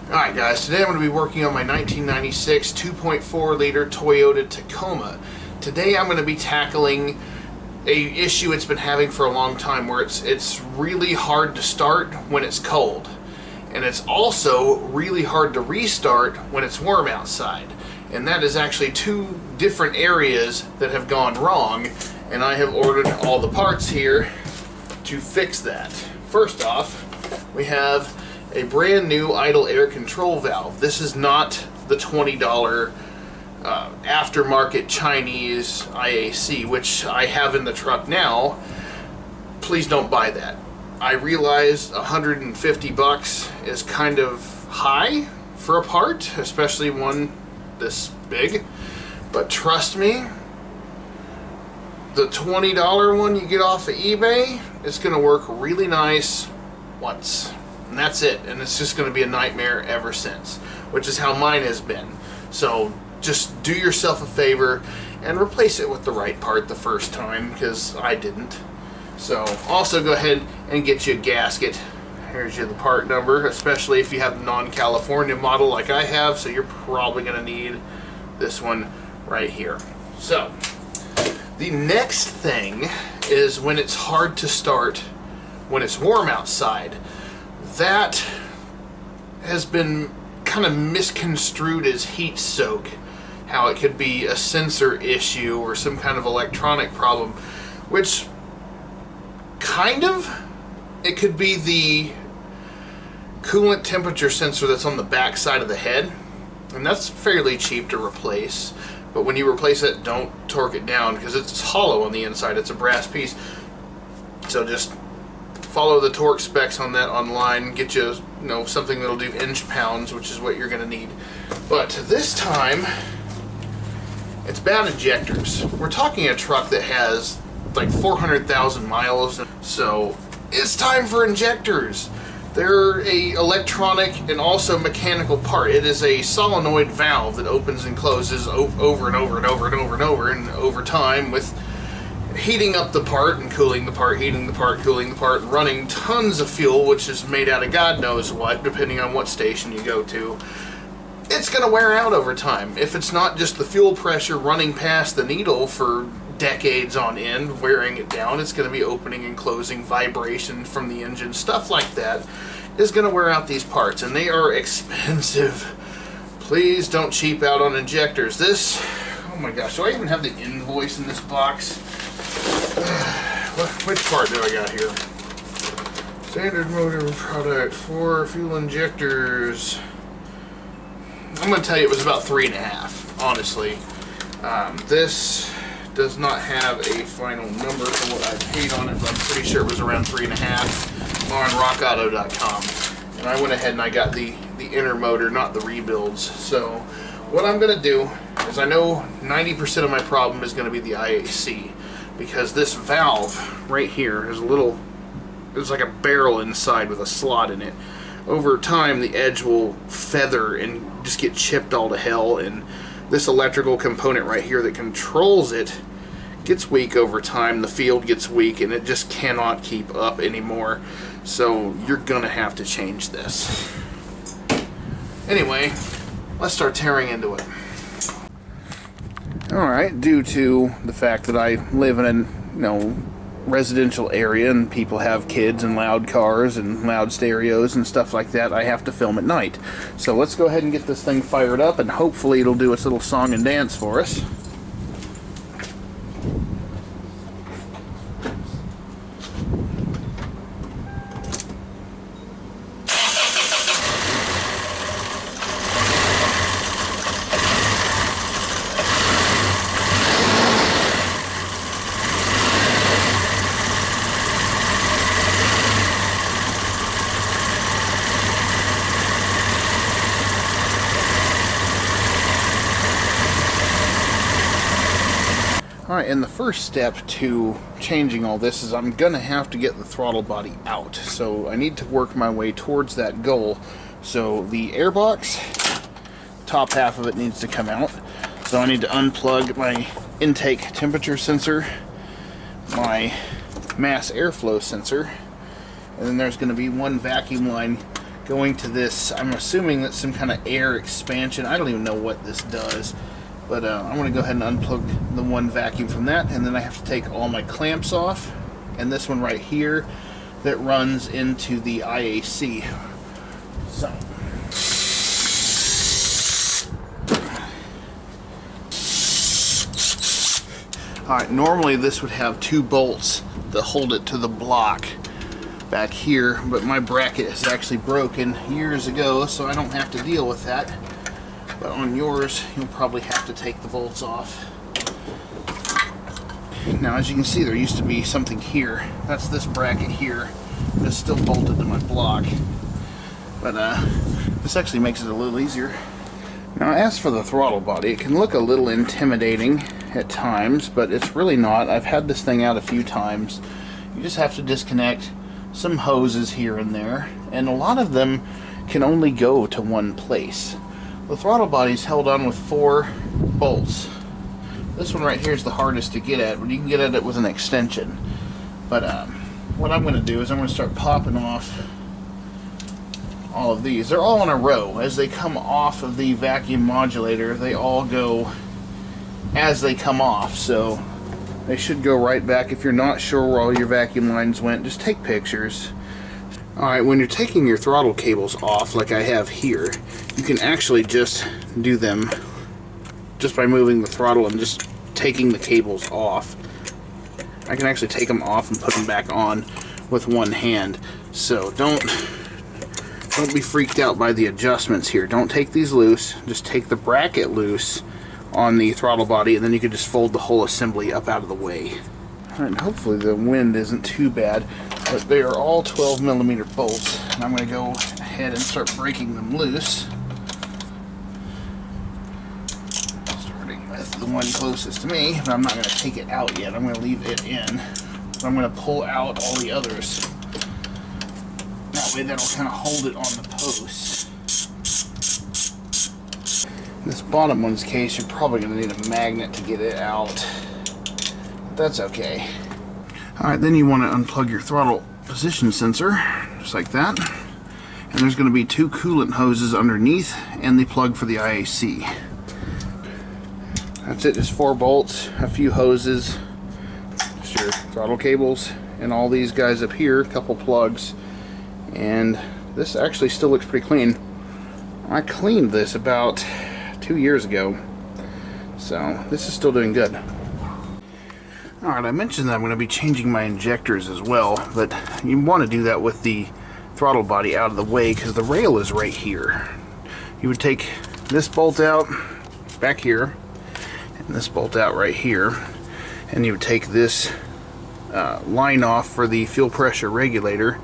Alright guys, today I'm going to be working on my 1996 2.4 liter Toyota Tacoma. Today I'm going to be tackling a issue it's been having for a long time where it's really hard to start when it's cold. And it's also really hard to restart when it's warm outside. And that is actually two different areas that have gone wrong, and I have ordered all the parts here to fix that. First off, we have a brand new idle air control valve. This is not the $20 aftermarket Chinese IAC, which I have in the truck now. Please don't buy that. I realize 150 bucks is kind of high for a part, especially one this big, but trust me, the $20 one you get off of eBay is going to work really nice once. And that's it, and it's just going to be a nightmare ever since, which is how mine has been. So just do yourself a favor and replace it with the right part the first time, because I didn't. So also go ahead and get you a gasket. Here's you the part number, especially if you have the non-California model like I have, so you're probably going to need this one right here. So the next thing is when it's hard to start when it's warm outside. That has been kind of misconstrued as heat soak, how it could be a sensor issue or some kind of electronic problem, which kind of, it could be the coolant temperature sensor that's on the back side of the head, and that's fairly cheap to replace. But when you replace it, don't torque it down because it's hollow on the inside. It's a brass piece. So just follow the torque specs on that online, get you, something that'll do inch-pounds, which is what you're going to need. But this time, it's bad injectors. We're talking a truck that has like 400,000 miles, so it's time for injectors. They're a electronic and also mechanical part. It is a solenoid valve that opens and closes over and over and over and over and over, and over time with heating up the part and cooling the part, heating the part, cooling the part, and running tons of fuel, which is made out of God knows what, depending on what station you go to. It's going to wear out over time. If it's not just the fuel pressure running past the needle for decades on end, wearing it down, it's going to be opening and closing, vibration from the engine, stuff like that is going to wear out these parts, and they are expensive. Please don't cheap out on injectors. This, oh my gosh, do I even have the invoice in this box? Which part do I got here? Standard motor product for fuel injectors. I'm going to tell you it was about 3.5, honestly. This does not have a final number for what I paid on it, but I'm pretty sure it was around 3.5 on rockauto.com. And I went ahead and I got the inner motor, not the rebuilds. So what I'm going to do is, I know 90% of my problem is going to be the IAC, because this valve right here is there's like a barrel inside with a slot in it. Over time the edge will feather and just get chipped all to hell, and this electrical component right here that controls it gets weak over time. The field gets weak and it just cannot keep up anymore. So you're gonna have to change this. Anyway, let's start tearing into it. Alright, due to the fact that I live in a residential area and people have kids and loud cars and loud stereos and stuff like that, I have to film at night. So let's go ahead and get this thing fired up, and hopefully it'll do its little song and dance for us. Alright, and the first step to changing all this is I'm going to have to get the throttle body out. So I need to work my way towards that goal. So the airbox, top half of it needs to come out. So I need to unplug my intake temperature sensor, my mass airflow sensor, and then there's going to be one vacuum line going to this, I'm assuming that's some kind of air expansion. I don't even know what this does, but I'm going to go ahead and unplug the one vacuum from that, and then I have to take all my clamps off, and this one right here that runs into the IAC. So alright, normally this would have 2 bolts that hold it to the block back here, but my bracket is actually broken years ago, so I don't have to deal with that. But on yours, you'll probably have to take the bolts off. Now, as you can see, there used to be something here. That's this bracket here. It's still bolted to my block. But this actually makes it a little easier. Now, as for the throttle body, it can look a little intimidating at times, but it's really not. I've had this thing out a few times. You just have to disconnect some hoses here and there, and a lot of them can only go to one place. The throttle body is held on with 4 bolts. This one right here is the hardest to get at, but you can get at it with an extension. But what I'm going to do is I'm going to start popping off all of these. They're all in a row. As they come off of the vacuum modulator, they all go as they come off, so they should go right back. If you're not sure where all your vacuum lines went, just take pictures. Alright, when you're taking your throttle cables off, like I have here, you can actually just do them just by moving the throttle and just taking the cables off. I can actually take them off and put them back on with one hand. So don't be freaked out by the adjustments here. Don't take these loose. Just take the bracket loose on the throttle body, and then you can just fold the whole assembly up out of the way. Alright, hopefully the wind isn't too bad, but they are all 12mm bolts, and I'm going to go ahead and start breaking them loose. Starting with the one closest to me, but I'm not going to take it out yet. I'm going to leave it in. So I'm going to pull out all the others. That way that'll kind of hold it on the posts. In this bottom one's case, you're probably going to need a magnet to get it out. But that's okay. Alright, then you want to unplug your throttle position sensor, just like that. And there's going to be 2 coolant hoses underneath, and the plug for the IAC. That's it, just 4 bolts, a few hoses, just your throttle cables, and all these guys up here, a couple plugs. And this actually still looks pretty clean. I cleaned this about 2 years ago, so this is still doing good. Alright, I mentioned that I'm going to be changing my injectors as well, but you want to do that with the throttle body out of the way because the rail is right here. You would take this bolt out back here, and this bolt out right here, and you would take this line off for the fuel pressure regulator,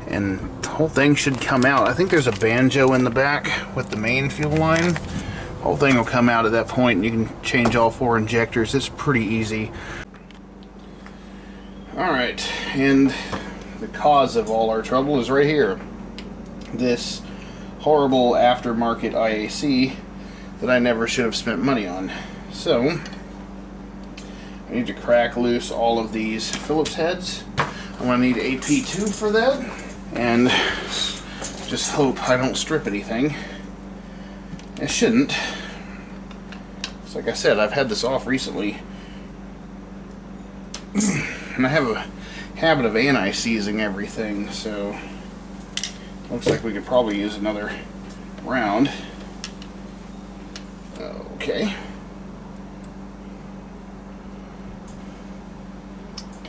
and the whole thing should come out. I think there's a banjo in the back with the main fuel line. The whole thing will come out at that point, and you can change all 4 injectors. It's pretty easy. Alright, and the cause of all our trouble is right here. This horrible aftermarket IAC that I never should have spent money on. So, I need to crack loose all of these Phillips heads. I'm going to need AP tube for that, and just hope I don't strip anything. It shouldn't. It's like I said, I've had this off recently. And I have a habit of anti-seizing everything, so looks like we could probably use another round. Okay.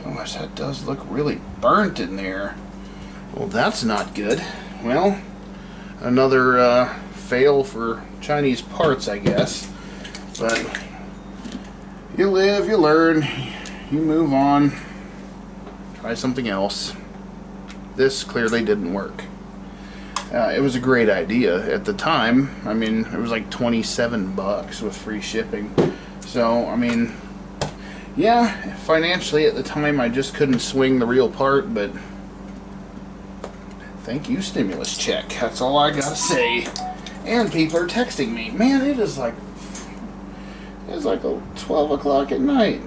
Gosh, that does look really burnt in there. Well, that's not good. Well, another fail for Chinese parts, I guess. But you live, you learn, you move on. Try something else. This clearly didn't work. It was a great idea at the time. I mean, it was like 27 bucks with free shipping. So, I mean, yeah, financially at the time I just couldn't swing the real part, but thank you, stimulus check. That's all I gotta say. And people are texting me. Man, it's like 12 o'clock at night.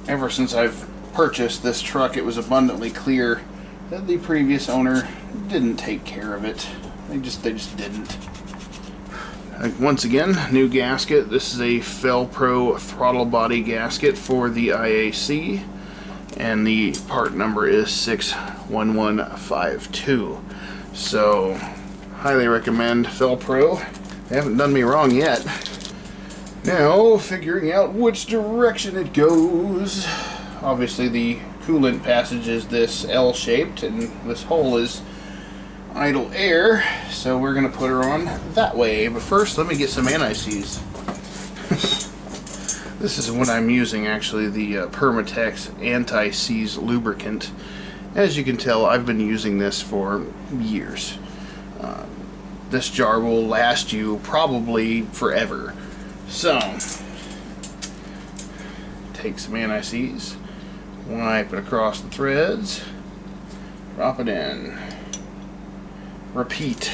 Ever since I've purchased this truck, it was abundantly clear that the previous owner didn't take care of it They just didn't. Once again, new gasket. This is a Felpro throttle body gasket for the IAC, and the part number is 61152. So, highly recommend Felpro. They haven't done me wrong yet. Now, figuring out which direction it goes. Obviously, the coolant passage is this L-shaped, and this hole is idle air, so we're going to put her on that way. But first, let me get some anti-seize. This is what I'm using, actually, the Permatex anti-seize lubricant. As you can tell, I've been using this for years. This jar will last you probably forever. So, take some anti-seize, wipe it across the threads, drop it in, repeat.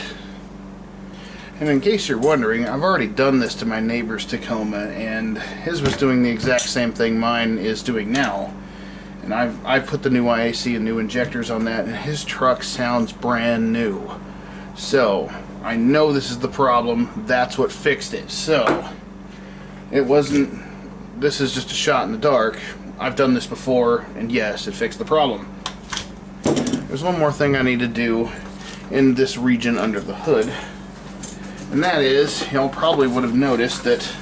And in case you're wondering, I've already done this to my neighbor's Tacoma, and his was doing the exact same thing mine is doing now. And I've put the new IAC and new injectors on that, and his truck sounds brand new. So, I know this is the problem. That's what fixed it. So, it wasn't, this is just a shot in the dark. I've done this before, and yes, it fixed the problem. There's one more thing I need to do in this region under the hood, and that is, y'all probably would have noticed that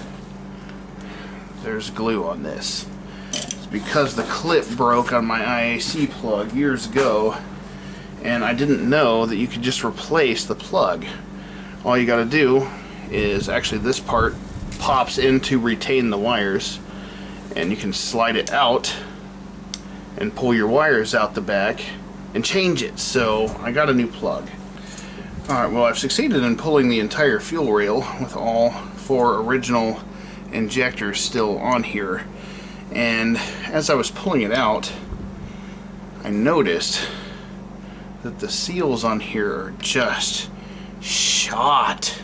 there's glue on this. It's because the clip broke on my IAC plug years ago, and I didn't know that you could just replace the plug. All you gotta do is, actually this part pops in to retain the wires, and you can slide it out and pull your wires out the back and change it. So I got a new plug. Alright, well, I've succeeded in pulling the entire fuel rail with all 4 original injectors still on here, and as I was pulling it out, I noticed that the seals on here are just shot.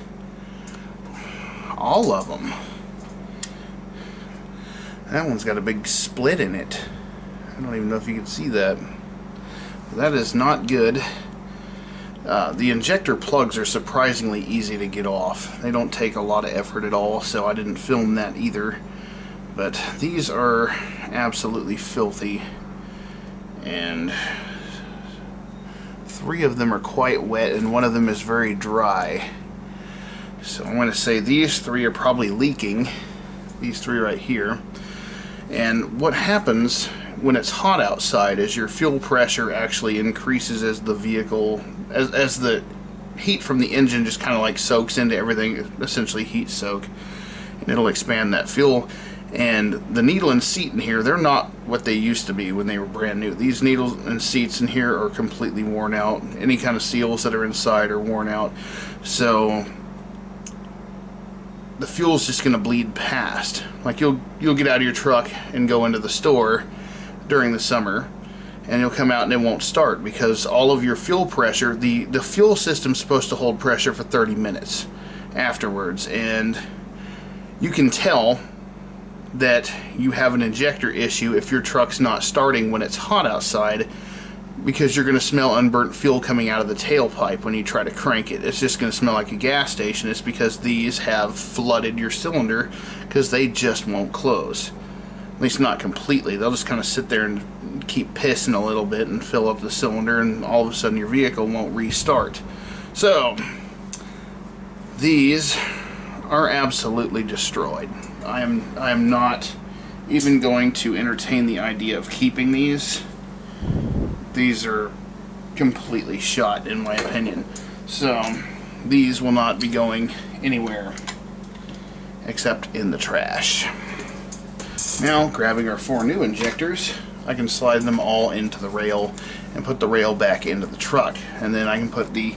All of them. That one's got a big split in it. I don't even know if you can see that. That is not good. The injector plugs are surprisingly easy to get off. They don't take a lot of effort at all, so I didn't film that either. But these are absolutely filthy, and 3 of them are quite wet and 1 of them is very dry. So I'm going to say these 3 are probably leaking. These 3 right here. And what happens when it's hot outside is your fuel pressure actually increases as the vehicle, as the heat from the engine just kind of like soaks into everything, essentially heat soak, and it'll expand that fuel. And the needle and seat in here, they're not what they used to be when they were brand new. These needles and seats in here are completely worn out. Any kind of seals that are inside are worn out. So the fuel's just going to bleed past. Like you'll get out of your truck and go into the store during the summer, and you'll come out and it won't start because all of your fuel pressure, the fuel system's supposed to hold pressure for 30 minutes afterwards, and you can tell that you have an injector issue if your truck's not starting when it's hot outside, because you're going to smell unburnt fuel coming out of the tailpipe when you try to crank it. It's just going to smell like a gas station. It's because these have flooded your cylinder because they just won't close. At least not completely. They'll just kind of sit there and keep pissing a little bit and fill up the cylinder, and all of a sudden your vehicle won't restart. So these are absolutely destroyed. I am not even going to entertain the idea of keeping these. These are completely shot, in my opinion. So these will not be going anywhere except in the trash. Now, grabbing our 4 new injectors, I can slide them all into the rail and put the rail back into the truck. And then I can put the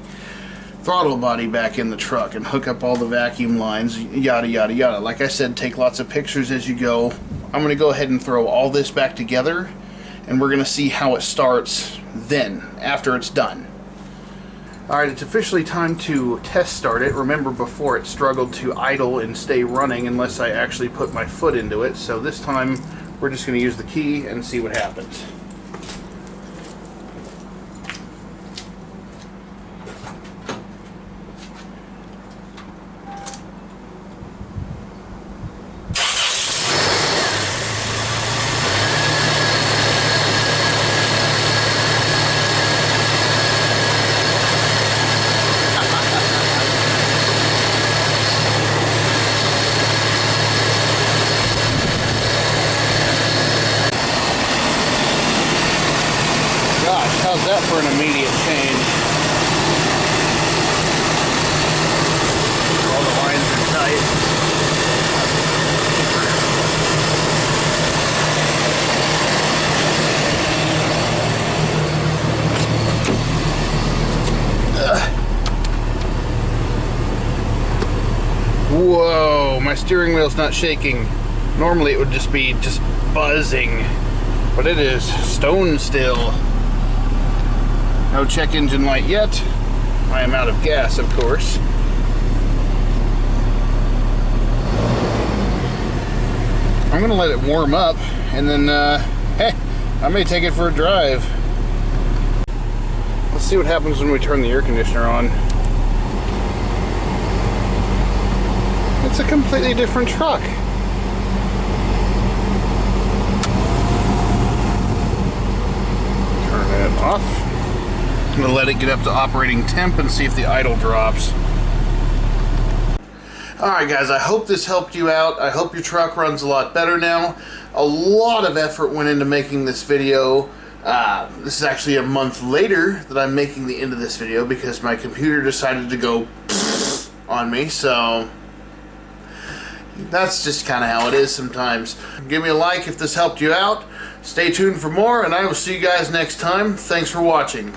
throttle body back in the truck and hook up all the vacuum lines, yada yada yada. Like I said, take lots of pictures as you go. I'm going to go ahead and throw all this back together, and we're going to see how it starts then, after it's done. Alright, it's officially time to test start it. Remember, before it struggled to idle and stay running unless I actually put my foot into it. So this time we're just going to use the key and see what happens. Whoa, my steering wheel's not shaking. Normally it would just be buzzing, but it is stone still. No check engine light yet. I am out of gas, of course. I'm gonna let it warm up, and then, hey, I may take it for a drive. Let's see what happens when we turn the air conditioner on. It's a completely different truck. Turn it off. I'm gonna let it get up to operating temp and see if the idle drops. Alright guys, I hope this helped you out. I hope your truck runs a lot better now. A lot of effort went into making this video. This is actually a month later that I'm making the end of this video because my computer decided to go on me, so that's just kind of how it is sometimes. Give me a like if this helped you out. Stay tuned for more, and I will see you guys next time. Thanks for watching.